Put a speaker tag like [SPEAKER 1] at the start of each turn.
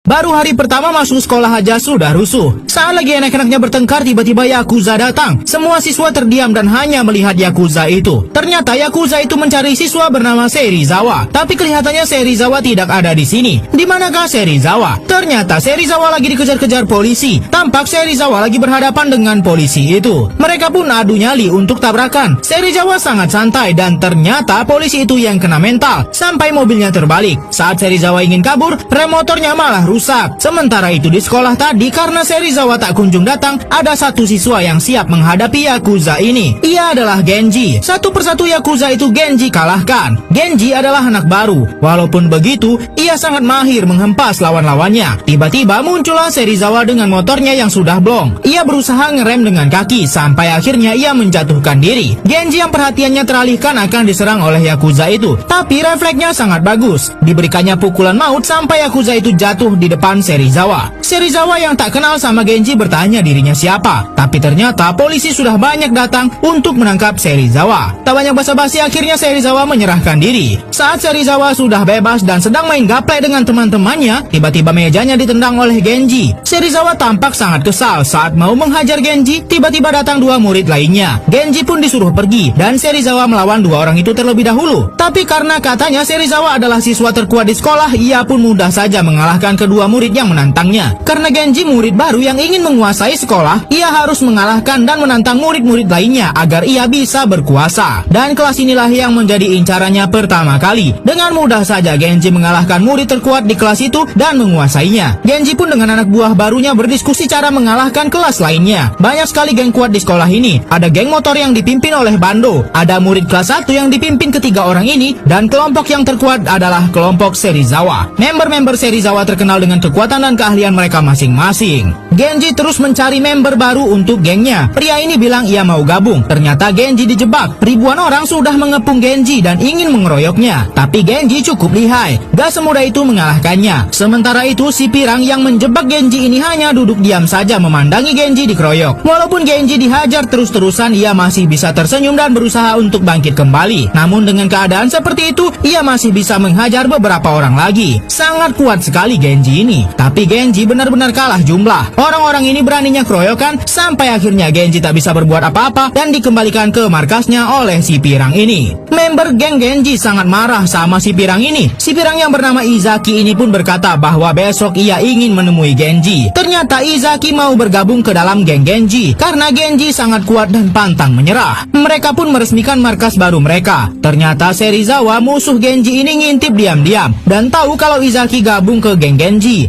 [SPEAKER 1] Baru hari pertama masuk sekolah aja sudah rusuh. Saat lagi anak-anaknya bertengkar, tiba-tiba Yakuza datang. Semua siswa terdiam dan hanya melihat Yakuza itu. Ternyata Yakuza itu mencari siswa bernama Serizawa. Tapi kelihatannya Serizawa tidak ada di sini. Di manakah Serizawa? Ternyata Serizawa lagi dikejar-kejar polisi. Tampak Serizawa lagi berhadapan dengan polisi itu. Mereka pun adu nyali untuk tabrakan. Serizawa sangat santai dan ternyata polisi itu yang kena mental sampai mobilnya terbalik. Saat Serizawa ingin kabur, rem motornya malah rusak. Sementara itu di sekolah tadi, karena Serizawa tak kunjung datang, ada satu siswa yang siap menghadapi Yakuza ini. Ia adalah Genji. Satu persatu Yakuza itu Genji kalahkan. Genji adalah anak baru. Walaupun begitu, ia sangat mahir menghempas lawan-lawannya. Tiba-tiba muncullah Serizawa dengan motornya yang sudah blong. Ia berusaha ngerem dengan kaki sampai akhirnya ia menjatuhkan diri. Genji yang perhatiannya teralihkan akan diserang oleh Yakuza itu, tapi refleksnya sangat bagus. Diberikannya pukulan maut sampai Yakuza itu jatuh di depan Serizawa. Serizawa yang tak kenal sama Genji bertanya dirinya siapa, tapi ternyata polisi sudah banyak datang untuk menangkap Serizawa. Tak banyak basa-basi, akhirnya Serizawa menyerahkan diri. Saat Serizawa sudah bebas dan sedang main gaple dengan teman-temannya, tiba-tiba mejanya ditendang oleh Genji. Serizawa tampak sangat kesal. Saat mau menghajar Genji, tiba-tiba datang dua murid lainnya. Genji pun disuruh pergi dan Serizawa melawan dua orang itu terlebih dahulu. Tapi karena katanya Serizawa adalah siswa terkuat di sekolah, ia pun mudah saja mengalahkan kedua murid yang menantangnya. Karena Genji murid baru yang ingin menguasai sekolah, ia harus mengalahkan dan menantang murid-murid lainnya agar ia bisa berkuasa. Dan kelas inilah yang menjadi incarannya pertama kali. Dengan mudah saja Genji mengalahkan murid terkuat di kelas itu dan menguasainya. Genji pun dengan anak buah barunya berdiskusi cara mengalahkan kelas lainnya. Banyak sekali geng kuat di sekolah ini. Ada geng motor yang dipimpin oleh Bando. Ada murid kelas 1 yang dipimpin ketiga orang ini. Dan kelompok yang terkuat adalah kelompok Serizawa. Member-member Serizawa terkenal dengan kekuatan dan keahlian mereka masing-masing. Genji terus mencari member baru untuk gengnya. Pria ini bilang ia mau gabung. Ternyata Genji dijebak. Ribuan orang sudah mengepung Genji dan ingin mengeroyoknya. Tapi Genji cukup lihai. Gak semudah itu mengalahkannya. Sementara itu si pirang yang menjebak Genji ini hanya duduk diam saja memandangi Genji dikeroyok. Walaupun Genji dihajar terus-terusan, ia masih bisa tersenyum dan berusaha untuk bangkit kembali. Namun dengan keadaan seperti itu, ia masih bisa menghajar beberapa orang lagi. Sangat kuat sekali Genji ini. Tapi Genji benar-benar kalah jumlah. Orang-orang ini beraninya keroyokan sampai akhirnya Genji tak bisa berbuat apa-apa dan dikembalikan ke markasnya oleh si pirang ini. Member geng Genji sangat marah sama si pirang ini. Si pirang yang bernama Izaki ini pun berkata bahwa besok ia ingin menemui Genji. Ternyata Izaki mau bergabung ke dalam geng Genji karena Genji sangat kuat dan pantang menyerah. Mereka pun meresmikan markas baru mereka. Ternyata Serizawa musuh Genji ini ngintip diam-diam dan tahu kalau Izaki gabung ke geng Genji.